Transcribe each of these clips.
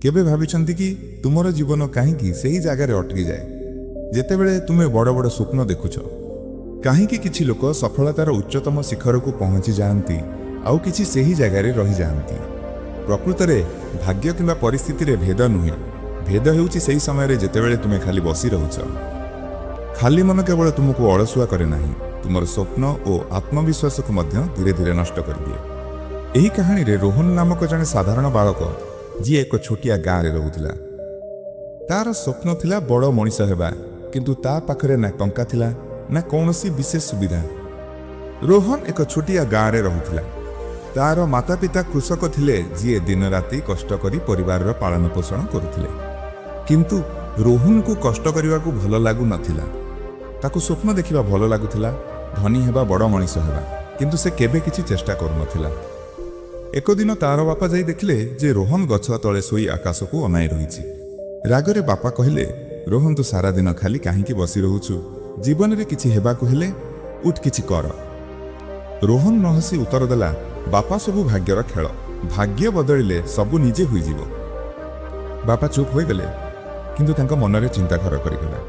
केबे भाविछंती कि तुमर जीवन कहीं सही जगार अटकी जाए जेतेबेले तुमे बड़ बड़ स्वप्न देखुछ? कहीं किछि लोक सफलतार उच्चतम शिखर को पहुंची जाती आउ किछि सही जगार रही जाती। प्रकृत में भाग्य किंवा परिस्थिति रे भेद नुहे, भेद हेउछि सही समय जेतेबेले तुमे खाली बसी रहुछ। खाली मन केवल तुमको अलसुआ करे नाही, तुमर स्वप्न और आत्मविश्वास को मध्य धीरे धीरे नष्ट कर दिए। एही कहानी रे रोहन नामक जने साधारण बालक जी एक छोटिया गाँव रे रहुथिला। तार स्वप्न थिला बड़ मनीष हेबा, किंतु ता पाखरे ना टंका थिला ना कौनसी विशेष सुविधा। रोहन एक छोटिया गाँव रे रहुथिला। तार माता पिता कृषक थिले जी दिन राति कष्ट करी परिवार रो पालन पोषण करुथिले। किंतु रोहन को कष्ट करने को भल लागु नथिला। ताकू स्वप्न देखिबा भल लागुथिला, धनी हेबा बड़ मनीष हेबा, किंतु से केबे किछि चेष्टा करुनथिला। एक दिन तार बापा जाई देखले जे रोहन गछ तले सोई आकाश को अनाई रहिछि। रागरे बापा कहिले, रोहन तू सारा दिन खाली काहींकी बसी रहुछु, जीवन रे किछि हेबाकु हेले उठ किछि कर। रोहन न हसी उत्तर देला, बापा सबु भाग्यर खेल, भाग्य बदलिले सबु निजे होई जीवो। बापा चुप होई गले, किंतु तांको मनरे चिंता घर करिगला।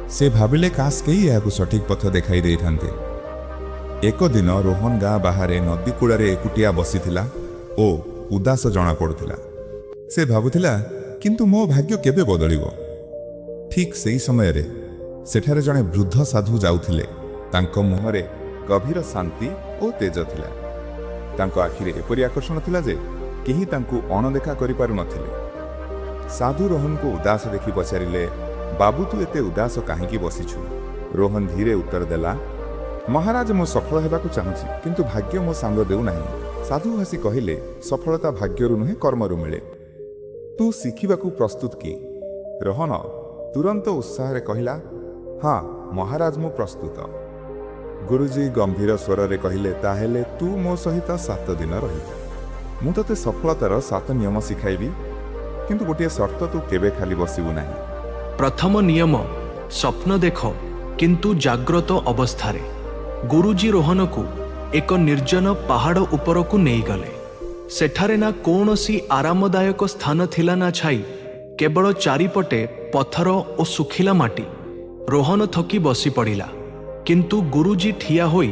से भाबिले काश केही याकु सठिक पथ देखाई देई थांते। एक दिन रोहन गाँ बाहर नदी कूଳରେ एकुटिया बसिथिला ओ उदास जना पड़ुथिला। से भाबुथिला, किंतु मो भाग्य केबे बदलिबो। ठीक सेही समय रे सेठारे जणे वृद्ध साधु जाउथिले। तांको मुहरे गभीर शांति ओ तेज थिला। तांको आखिरे एपरि आकर्षण थिला जे केही तांको अणदेखा करि पारु नथिले। साधु रोहन को उदास देखि पचारिले, बाबू तू एते उदास काहींकी बसिछु? रोहन धीरे उत्तर देला, महाराज मो सफल हेबाकु चाहुछि, किंतु भाग्य मो सांग देउ नाही। साधु हसी कहिले, सफलता भाग्यरु नुहे कर्मरु मिले। तू शिखिबाकु प्रस्तुत कि? रोहन तुरंत उत्साह रे कहिला, हाँ महाराज मु प्रस्तुत। गुरुजी गंभीर स्वर रे कहिले, ताहेले तू मो सहित 7 दिन रही। मु तते सफलतार 7 नियम शिखाइबी, किंतु गोटे शर्त, तू केबे खाली बसिबु नाही। प्रथम नियम, स्वप्न देख किंतु जाग्रत अवस्थारे। गुरुजी रोहन को एक निर्जन पहाड़ ऊपर को नहीं गले। सेठारे ना कौनसी आरामदायक स्थान थिला ना छाई, केवल चारिपटे पत्थर और सुखिला माटी। रोहन थकी बसी पड़िला, किंतु गुरुजी ठिया होई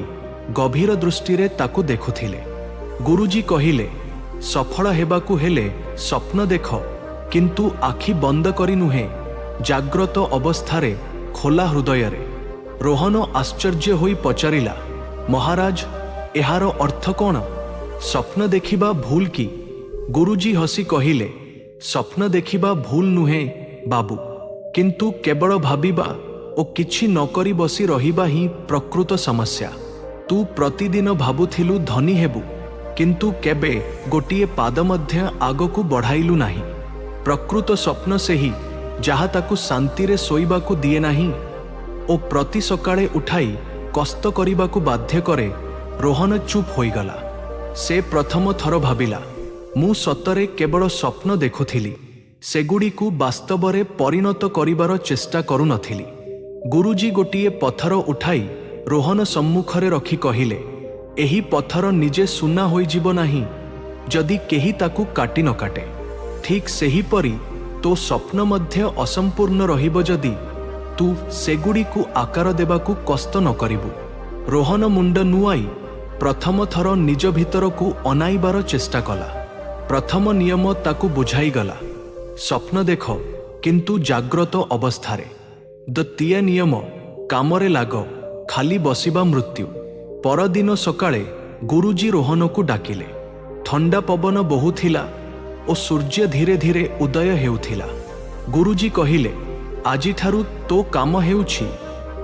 गभीर दृष्टि रे ताकू देखुथिले। गुरुजी कहिले, सफल हेबाकू हेले स्वप्न देख, किंतु आखि बंद करी नुहे, जाग्रत अवस्थारे खोला हृदय रे। रोहन आश्चर्य होई पचारिला, महाराज एहार अर्थ कौन? स्वप्न देखिबा भूल कि? गुरुजी हसी कहिले, स्वप्न देखिबा भूल नुहे बाबू, किंतु केवल भाबिबा ओ किछि नकरी बसी रहिबा ही प्रकृत समस्या। तू प्रतिदिन भाबुथिलु धनी हेबु, किंतु केबे गोटिए पाद मध्य आगकू बढ़ाइलु नाही। प्रकृत स्वप्न सेही जहा ताकू शांति रे सोइबाकू दिए नाही ओ प्रति सकाळे उठाई कष्ट करिबाकू बाध्य करे। रोहन चुप होइगला। से प्रथम थर भाबिला, मु सतरे केवल स्वप्न देखुथिली, सेगुड़ीकू वास्तवरे परिणत करिबार चेष्टा करू नथिली। गुरुजी गोटिए पत्थर उठाई रोहन सम्मुखरे रखी कहिले, एही पत्थर निजे सुना होई जीव नाही जदि केही ताकू काटी न काटे। ठीक सेही परी तो स्वप्न मध्य असंपूर्ण रहिब जदि तू सेगुड़ीकू आकार देबाकू कष्ट न करिबु। रोहन मुंड नुआई प्रथम थर निज भितरकू अनाइबार चेष्टा कला। प्रथम नियम ताकू बुझाई गला, स्वप्न देख किंतु जाग्रत अवस्थारे। द्वितीय नियम, कामरे लाग, खाली बसिबा मृत्यु। परदिन सकाळे गुरुजी रोहन को डाकिले। ठंडा पवन बहुथिला ओ सूर्य धीरे धीरे उदय हेउथिला। गुरुजी कहिले, आजि ठारू तो काम हेउछि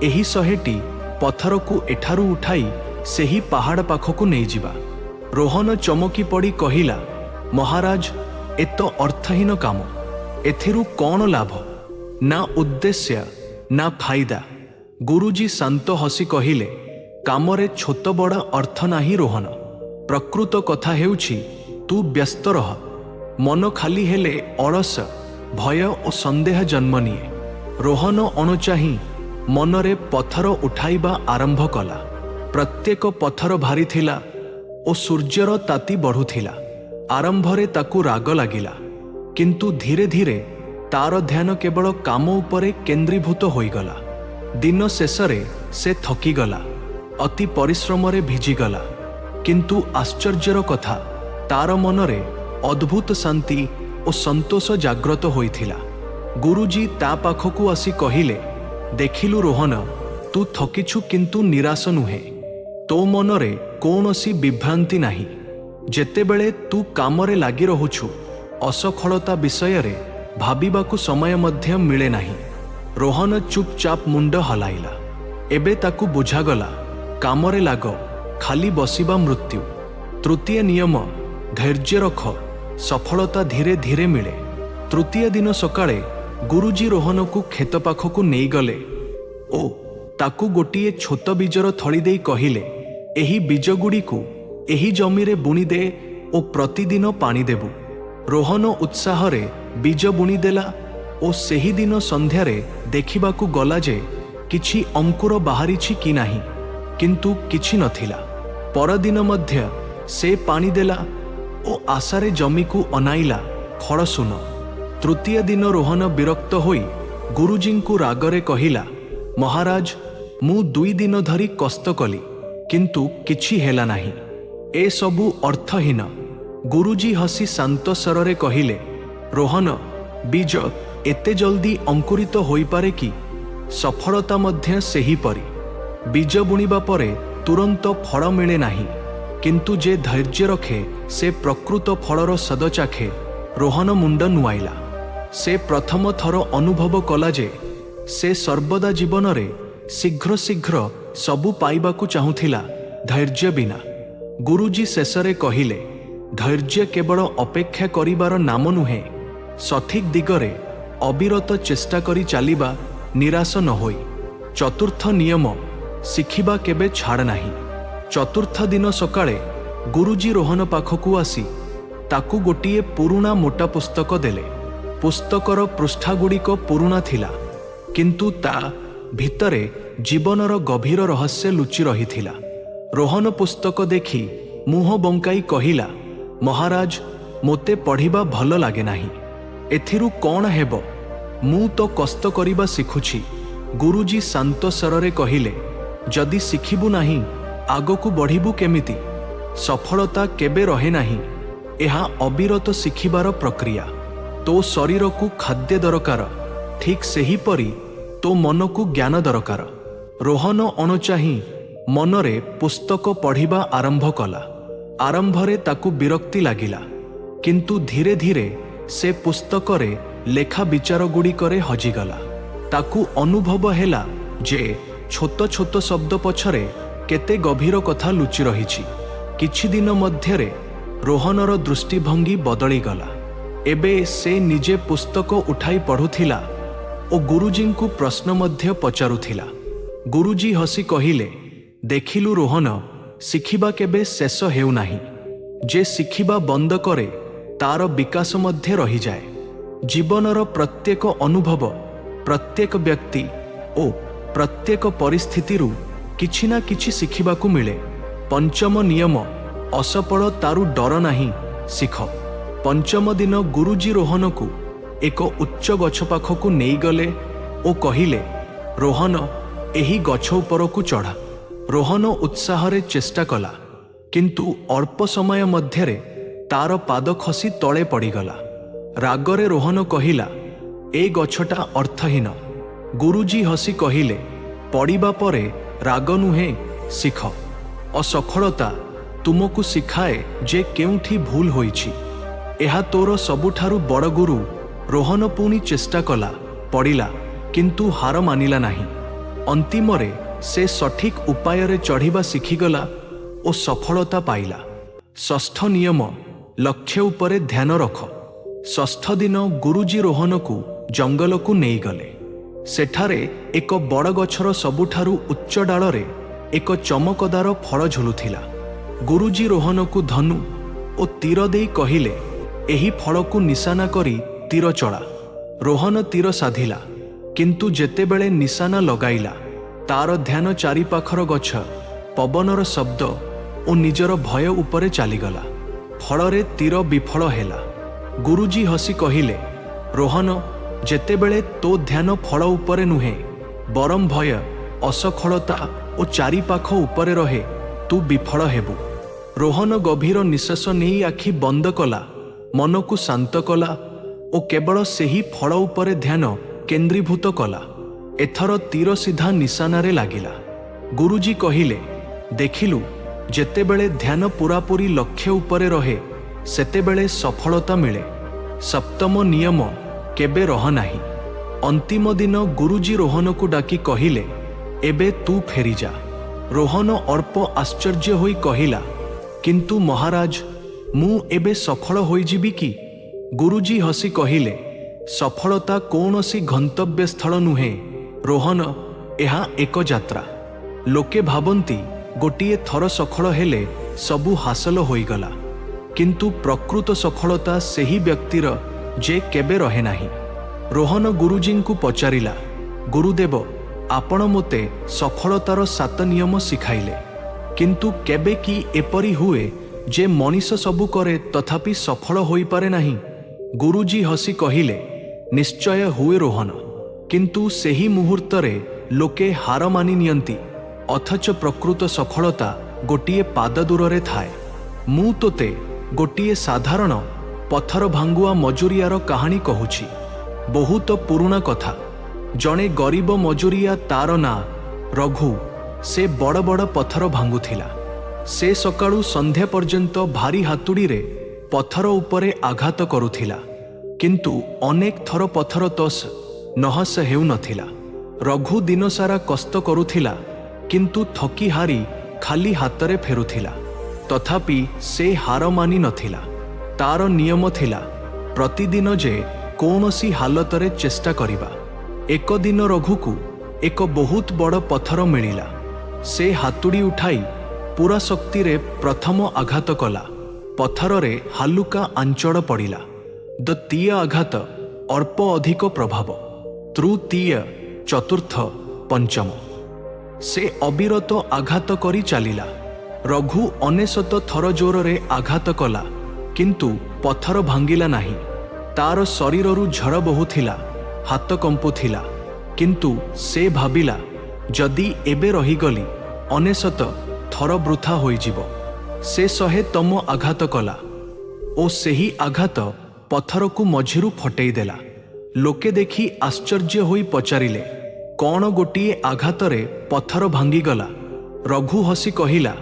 एही 100टी पत्थर को एठारू उठाई सेही पहाड़ पाखकू नहीं जिबा। रोहन चमकी पड़ी कहिला, महाराज एत अर्थहीन काम, एथिरू कौन लाभ? ना उद्देश्य ना फायदा। गुरुजी शांत हसी कहिले, कामरे छोट बड़ा अर्थ नाही रोहन, प्रकृत कथा हेउछि तू व्यस्त रह। मन खाली हेले अलस, भय और संदेह जन्म निए। रोहन अणुचाही मनरे पत्थर उठाइबा आरंभ कला। प्रत्येक पत्थर भारी थिला ओ सूर्यर ताती बढ़ुथिला। आरंभरे ताकू राग लागिला, କିନ୍ତୁ ଧୀରେ ଧୀରେ ତାର ଧ୍ୟାନ କେବଳ କାମ ଉପରେ କେନ୍ଦ୍ରୀଭୂତ ହୋଇଗଲା। ଦିନ ଶେଷରେ ସେ ଥକିଗଲା, ଅତି ପରିଶ୍ରମରେ ଭିଜିଗଲା। କିନ୍ତୁ ଆଶ୍ଚର୍ଯ୍ୟର କଥା, ତାର ମନରେ ଅଦ୍ଭୁତ ଶାନ୍ତି ଓ ସନ୍ତୋଷ ଜାଗ୍ରତ ହୋଇଥିଲା। ଗୁରୁଜୀ ତା ପାଖକୁ ଆସି କହିଲେ, ଦେଖିଲୁ ରୋହନ, ତୁ ଥକିଛୁ କିନ୍ତୁ ନିରାଶ ନୁହେଁ। ତୋ ମନରେ କୌଣସି ବିଭ୍ରାନ୍ତି ନାହିଁ। ଯେତେବେଳେ ତୁ କାମରେ ଲାଗି ରହୁଛୁ, ଅସଫଳତା ବିଷୟରେ ଭାବିବାକୁ ସମୟ ମଧ୍ୟ ମିଳେ ନାହିଁ। ରୋହନ ଚୁପଚାପ ମୁଣ୍ଡ ହଲାଇଲା। ଏବେ ତାକୁ ବୁଝାଗଲା, କାମରେ ଲାଗ, ଖାଲି ବସିବା ମୃତ୍ୟୁ। ତୃତୀୟ ନିୟମ, ଧୈର୍ଯ୍ୟ ରଖ, ସଫଳତା ଧୀରେ ଧୀରେ ମିଳେ। ତୃତୀୟ ଦିନ ସକାଳେ ଗୁରୁଜୀ ରୋହନକୁ କ୍ଷେତ ପାଖକୁ ନେଇଗଲେ ଓ ତାକୁ ଗୋଟିଏ ଛୋଟ ବୀଜର ଥଳି ଦେଇ କହିଲେ, ଏହି ବୀଜଗୁଡ଼ିକୁ ଏହି ଜମିରେ ବୁଣିଦେ ଓ ପ୍ରତିଦିନ ପାଣି ଦେବୁ। ରୋହନ ଉତ୍ସାହରେ ବୀଜ ବୁଣିଦେଲା ଓ ସେହିଦିନ ସନ୍ଧ୍ୟାରେ ଦେଖିବାକୁ ଗଲା ଯେ କିଛି ଅଙ୍କୁର ବାହାରିଛି କି ନାହିଁ, କିନ୍ତୁ କିଛି ନଥିଲା। ପରଦିନ ମଧ୍ୟ ସେ ପାଣି ଦେଲା ଓ ଆଶାରେ ଜମିକୁ ଅନାଇଲା, ଫଳ ଶୂନ। ତୃତୀୟ ଦିନ ରୋହନ ବିରକ୍ତ ହୋଇ ଗୁରୁଜୀଙ୍କୁ ରାଗରେ କହିଲା, ମହାରାଜ, ମୁଁ 2 ଦିନ ଧରି କଷ୍ଟ କଲି, କିନ୍ତୁ କିଛି ହେଲା ନାହିଁ। ଏସବୁ ଅର୍ଥହୀନ। ଗୁରୁଜୀ ହସି ଶାନ୍ତ ସ୍ୱରରେ କହିଲେ, ରୋହନ, ବୀଜ ଏତେ ଜଲ୍ଦି ଅଙ୍କୁରିତ ହୋଇପାରେ କି? ସଫଳତା ମଧ୍ୟ ସେହିପରି। ବୀଜ ବୁଣିବା ପରେ ତୁରନ୍ତ ଫଳ ମିଳେ ନାହିଁ, କିନ୍ତୁ ଯେ ଧୈର୍ଯ୍ୟ ରଖେ ସେ ପ୍ରକୃତ ଫଳର ସ୍ୱାଦ ଚାଖେ। ରୋହନ ମୁଣ୍ଡ ନୁଆଇଲା। ସେ ପ୍ରଥମ ଥର ଅନୁଭବ କଲା ଯେ ସେ ସର୍ବଦା ଜୀବନରେ ଶୀଘ୍ର ଶୀଘ୍ର ସବୁ ପାଇବାକୁ ଚାହୁଁଥିଲା, ଧୈର୍ଯ୍ୟ ବିନା। ଗୁରୁଜୀ ଶେଷରେ କହିଲେ, ଧୈର୍ଯ୍ୟ କେବଳ ଅପେକ୍ଷା କରିବାର ନାମ ନୁହେଁ, ସଠିକ୍ ଦିଗରେ ଅବିରତ ଚେଷ୍ଟା କରି ଚାଲିବା, ନିରାଶ ନ ହୋଇ। ଚତୁର୍ଥ ନିୟମ, ଶିଖିବା କେବେ ଛାଡ଼ ନାହିଁ। ଚତୁର୍ଥ ଦିନ ସକାଳେ ଗୁରୁଜୀ ରୋହନ ପାଖକୁ ଆସି ତାକୁ ଗୋଟିଏ ପୁରୁଣା ମୋଟା ପୁସ୍ତକ ଦେଲେ। ପୁସ୍ତକର ପୃଷ୍ଠାଗୁଡ଼ିକ ପୁରୁଣା ଥିଲା, କିନ୍ତୁ ତା ଭିତରେ ଜୀବନର ଗଭୀର ରହସ୍ୟ ଲୁଚି ରହିଥିଲା। ରୋହନ ପୁସ୍ତକ ଦେଖି ମୁହଁ ବଙ୍କାଇ କହିଲା, ମହାରାଜ, ମୋତେ ପଢ଼ିବା ଭଲ ଲାଗେ ନାହିଁ। ଏଥିରୁ କ'ଣ ହେବ? ମୁଁ ତ କଷ୍ଟ କରିବା ଶିଖୁଛି। ଗୁରୁଜୀ ଶାନ୍ତ ସ୍ୱରରେ କହିଲେ, ଯଦି ଶିଖିବୁ ନାହିଁ, ଆଗକୁ ବଢ଼ିବୁ କେମିତି? ସଫଳତା କେବେ ରହେ ନାହିଁ, ଏହା ଅବିରତ ଶିଖିବାର ପ୍ରକ୍ରିୟା। ତୋ ଶରୀରକୁ ଖାଦ୍ୟ ଦରକାର, ଠିକ୍ ସେହିପରି ତୋ ମନକୁ ଜ୍ଞାନ ଦରକାର। ରୋହନ ଅଣଚାହିଁ ମନରେ ପୁସ୍ତକ ପଢ଼ିବା ଆରମ୍ଭ କଲା। ଆରମ୍ଭରେ ତାକୁ ବିରକ୍ତି ଲାଗିଲା, କିନ୍ତୁ ଧୀରେ ଧୀରେ ସେ ପୁସ୍ତକରେ ଲେଖା ବିଚାରଗୁଡ଼ିକରେ ହଜିଗଲା। ତାକୁ ଅନୁଭବ ହେଲା ଯେ ଛୋଟ ଛୋଟ ଶବ୍ଦ ପଛରେ କେତେ ଗଭୀର କଥା ଲୁଚି ରହିଛି। କିଛି ଦିନ ମଧ୍ୟରେ ରୋହନର ଦୃଷ୍ଟିଭଙ୍ଗୀ ବଦଳିଗଲା। ଏବେ ସେ ନିଜେ ପୁସ୍ତକ ଉଠାଇ ପଢ଼ୁଥିଲା ଓ ଗୁରୁଜୀଙ୍କୁ ପ୍ରଶ୍ନ ମଧ୍ୟ ପଚାରୁଥିଲା। ଗୁରୁଜୀ ହସି କହିଲେ, ଦେଖିଲୁ ରୋହନ, ଶିଖିବା କେବେ ଶେଷ ହେଉନାହିଁ। ଯେ ଶିଖିବା ବନ୍ଦ କରେ ତାର ବିକାଶ ମଧ୍ୟ ରହିଯାଏ। ଜୀବନର ପ୍ରତ୍ୟେକ ଅନୁଭବ, ପ୍ରତ୍ୟେକ ବ୍ୟକ୍ତି ଓ ପ୍ରତ୍ୟେକ ପରିସ୍ଥିତିରୁ କିଛି ନା କିଛି ଶିଖିବାକୁ ମିଳେ। ପଞ୍ଚମ ନିୟମ, ଅସଫଳ ତାରୁ ଡର ନାହିଁ, ଶିଖ। ପଞ୍ଚମ ଦିନ ଗୁରୁଜୀ ରୋହନକୁ ଏକ ଉଚ୍ଚ ଗଛ ପାଖକୁ ନେଇଗଲେ ଓ କହିଲେ, ରୋହନ, ଏହି ଗଛ ଉପରକୁ ଚଢ଼ା। ରୋହନ ଉତ୍ସାହରେ ଚେଷ୍ଟା କଲା, କିନ୍ତୁ ଅଳ୍ପ ସମୟ ମଧ୍ୟରେ ତାର ପାଦ ଖସି ତଳେ ପଡ଼ିଗଲା। ରାଗରେ ରୋହନ କହିଲା, ଏ ଗଛଟା ଅର୍ଥହୀନ। ଗୁରୁଜୀ ହସି କହିଲେ, ପଡ଼ିବା ପରେ ରାଗ ନୁହେଁ, ଶିଖ। ଅସଫଳତା ତୁମକୁ ଶିଖାଏ ଯେ କେଉଁଠି ଭୁଲ ହୋଇଛି। ଏହା ତୋର ସବୁଠାରୁ ବଡ଼ ଗୁରୁ। ରୋହନ ପୁଣି ଚେଷ୍ଟା କଲା, ପଡ଼ିଲା, କିନ୍ତୁ ହାର ମାନିଲା ନାହିଁ। ଅନ୍ତିମରେ ସେ ସଠିକ୍ ଉପାୟରେ ଚଢ଼ିବା ଶିଖିଗଲା ଓ ସଫଳତା ପାଇଲା। ଷଷ୍ଠ ନିୟମ, ଲକ୍ଷ୍ୟ ଉପରେ ଧ୍ୟାନ ରଖ। ଷଷ୍ଠ ଦିନ ଗୁରୁଜୀ ରୋହନକୁ ଜଙ୍ଗଲକୁ ନେଇଗଲେ। ସେଠାରେ ଏକ ବଡ଼ ଗଛର ସବୁଠାରୁ ଉଚ୍ଚ ଡାଳରେ ଏକ ଚମକଦାର ଫଳ ଝୁଲୁଥିଲା। ଗୁରୁଜୀ ରୋହନକୁ ଧନୁ ଓ ତୀର ଦେଇ କହିଲେ, ଏହି ଫଳକୁ ନିଶାନା କରି ତୀର ଚଳା। ରୋହନ ତୀର ସାଧିଲା, କିନ୍ତୁ ଯେତେବେଳେ ନିଶାନା ଲଗାଇଲା, ତାର ଧ୍ୟାନ ଚାରିପାଖର ଗଛ, ପବନର ଶବ୍ଦ ଓ ନିଜର ଭୟ ଉପରେ ଚାଲିଗଲା। ଫଳରେ ତୀର ବିଫଳ ହେଲା। ଗୁରୁଜୀ ହସି କହିଲେ, ରୋହନ, ଯେତେବେଳେ ତୋ ଧ୍ୟାନ ଫଳ ଉପରେ ନୁହେଁ ବରଂ ଭୟ, ଅସଫଳତା ଓ ଚାରିପାଖ ଉପରେ ରହେ, ତୁ ବିଫଳ ହେବୁ। ରୋହନ ଗଭୀର ନିଶ୍ୱାସ ନେଇ ଆଖି ବନ୍ଦ କଲା, ମନକୁ ଶାନ୍ତ କଲା ଓ କେବଳ ସେହି ଫଳ ଉପରେ ଧ୍ୟାନ କେନ୍ଦ୍ରୀଭୂତ କଲା। ଏଥର ତୀର ସିଧା ନିଶାନାରେ ଲାଗିଲା। ଗୁରୁଜୀ କହିଲେ, ଦେଖିଲୁ, ଯେତେବେଳେ ଧ୍ୟାନ ପୂରାପୂରି ଲକ୍ଷ୍ୟ ଉପରେ ରହେ ସେତେବେଳେ ସଫଳତା ମିଳେ। ସପ୍ତମ ନିୟମ, କେବେ ରହ ନାହିଁ। ଅନ୍ତିମ ଦିନ ଗୁରୁଜୀ ରୋହନକୁ ଡାକି କହିଲେ, ଏବେ ତୁ ଫେରିଯା। ରୋହନ ଅଳ୍ପ ଆଶ୍ଚର୍ଯ୍ୟ ହୋଇ କହିଲା, କିନ୍ତୁ ମହାରାଜ, ମୁଁ ଏବେ ସଫଳ ହୋଇଯିବି କି? ଗୁରୁଜୀ ହସି କହିଲେ, ସଫଳତା କୌଣସି ଗନ୍ତବ୍ୟସ୍ଥଳ ନୁହେଁ ରୋହନ, ଏହା ଏକ ଯାତ୍ରା। ଲୋକେ ଭାବନ୍ତି ଗୋଟିଏ ଥର ସଫଳ ହେଲେ ସବୁ ହାସଲ ହୋଇଗଲା, କିନ୍ତୁ ପ୍ରକୃତ ସଫଳତା ସେହି ବ୍ୟକ୍ତିର ଯେ କେବେ ରହେ ନାହିଁ। ରୋହନ ଗୁରୁଜୀଙ୍କୁ ପଚାରିଲା, ଗୁରୁଦେବ, ଆପଣ ମୋତେ ସଫଳତାର 7 ନିୟମ ଶିଖାଇଲେ, କିନ୍ତୁ କେବେ କି ଏପରି ହୁଏ ଯେ ମଣିଷ ସବୁ କରେ ତଥାପି ସଫଳ ହୋଇପାରେ ନାହିଁ? ଗୁରୁଜୀ ହସି କହିଲେ, ନିଶ୍ଚୟ ହୁଏ ରୋହନ, କିନ୍ତୁ ସେହି ମୁହୂର୍ତ୍ତରେ ଲୋକେ ହାର ମାନି ନିଅନ୍ତି, ଅଥଚ ପ୍ରକୃତ ସଫଳତା ଗୋଟିଏ ପାଦ ଦୂରରେ ଥାଏ। ମୁଁ ତୋତେ ଗୋଟିଏ ସାଧାରଣ ପଥର ଭାଙ୍ଗୁଆ ମଜୁରିଆର କାହାଣୀ କହୁଛି। ବହୁତ ପୁରୁଣା କଥା। ଜଣେ ଗରିବ ମଜୁରିଆ, ତାର ନାଁ ରଘୁ। ସେ ବଡ଼ ବଡ଼ ପଥର ଭାଙ୍ଗୁଥିଲା। ସେ ସକାଳୁ ସନ୍ଧ୍ୟା ପର୍ଯ୍ୟନ୍ତ ଭାରି ହାତୁଡ଼ିରେ ପଥର ଉପରେ ଆଘାତ କରୁଥିଲା, କିନ୍ତୁ ଅନେକ ଥର ପଥର ତସ ନହସ ହେଉନଥିଲା। ରଘୁ ଦିନସାରା କଷ୍ଟ କରୁଥିଲା, କିନ୍ତୁ ଥକି ହାରି ଖାଲି ହାତରେ ଫେରୁଥିଲା। ତଥାପି ସେ ହାର ମାନି ନଥିଲା। ତାର ନିୟମ ଥିଲା ପ୍ରତିଦିନ ଯେ କୌଣସି ହାଲତରେ ଚେଷ୍ଟା କରିବା। ଏକ ଦିନ ରଘୁକୁ ଏକ ବହୁତ ବଡ଼ ପଥର ମିଳିଲା। ସେ ହାତୁଡ଼ି ଉଠାଇ ପୂରା ଶକ୍ତିରେ ପ୍ରଥମ ଆଘାତ କଲା। ପଥରରେ ହାଲୁକା ଆଞ୍ଚଡ଼ ପଡ଼ିଲା। ଦ୍ୱିତୀୟ ଆଘାତ, ଅଳ୍ପ ଅଧିକ ପ୍ରଭାବ। ତୃତୀୟ, ଚତୁର୍ଥ, ପଞ୍ଚମ। ସେ ଅବିରତ ଆଘାତ କରି ଚାଲିଲା। ରଘୁ 99 ଥର ଜୋରରେ ଆଘାତ କଲା, କିନ୍ତୁ ପଥର ଭାଙ୍ଗିଲା ନାହିଁ। ତାର ଶରୀରରୁ ଝଡ଼ ବହୁଥିଲା, ହାତ କମ୍ପୁଥିଲା, କିନ୍ତୁ ସେ ଭାବିଲା, ଯଦି ଏବେ ରହିଗଲି 99 ଥର ବୃଥା ହୋଇଯିବ। ସେ 100ତମ ଆଘାତ କଲା ଓ ସେହି ଆଘାତ ପଥରକୁ ମଝିରୁ ଫଟେଇ ଦେଲା। ଲୋକେ ଦେଖି ଆଶ୍ଚର୍ଯ୍ୟ ହୋଇ ପଚାରିଲେ, କ'ଣ ଗୋଟିଏ ଆଘାତରେ ପଥର ଭାଙ୍ଗିଗଲା? ରଘୁ ହସି କହିଲା,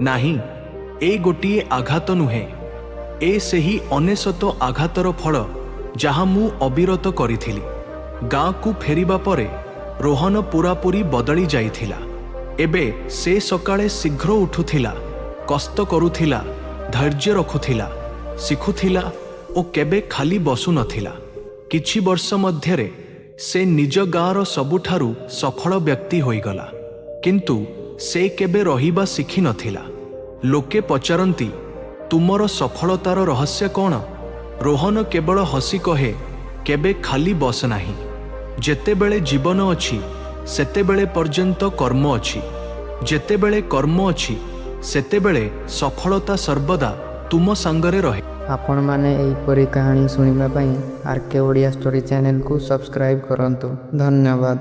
ନାହିଁ, ଏ ଗୋଟିଏ ଆଘାତ ନୁହେଁ, ଏ ସେହି 99 ଆଘାତର ଫଳ ଯାହା ମୁଁ ଅବିରତ କରିଥିଲି। ଗାଁକୁ ଫେରିବା ପରେ ରୋହନ ପୂରାପୂରି ବଦଳି ଯାଇଥିଲା। ଏବେ ସେ ସକାଳେ ଶୀଘ୍ର ଉଠୁଥିଲା, କଷ୍ଟ କରୁଥିଲା, ଧୈର୍ଯ୍ୟ ରଖୁଥିଲା, ଶିଖୁଥିଲା ଓ କେବେ ଖାଲି ବସୁନଥିଲା। କିଛି ବର୍ଷ ମଧ୍ୟରେ ସେ ନିଜ ଗାଁର ସବୁଠାରୁ ସଫଳ ବ୍ୟକ୍ତି ହୋଇଗଲା, କିନ୍ତୁ ସେ କେବେ ରହିବା ଶିଖିନଥିଲା। ଲୋକେ ପଚାରନ୍ତି, ତୁମର ସଫଳତାର ରହସ୍ୟ କ'ଣ? ରୋହନ କେବଳ ହସି କହେ, କେବେ ଖାଲି ବସ ନାହିଁ। ଯେତେବେଳେ ଜୀବନ ଅଛି ସେତେବେଳେ ପର୍ଯ୍ୟନ୍ତ କର୍ମ ଅଛି। ଯେତେବେଳେ କର୍ମ ଅଛି ସେତେବେଳେ ସଫଳତା ସର୍ବଦା ତୁମ ସାଙ୍ଗରେ ରହେ। ଆପଣମାନେ ଏହିପରି କାହାଣୀ ଶୁଣିବା ପାଇଁ ଆର୍କେ ଓଡ଼ିଆ ଷ୍ଟୋରି ଚ୍ୟାନେଲକୁ ସବସ୍କ୍ରାଇବ୍ କରନ୍ତୁ। ଧନ୍ୟବାଦ।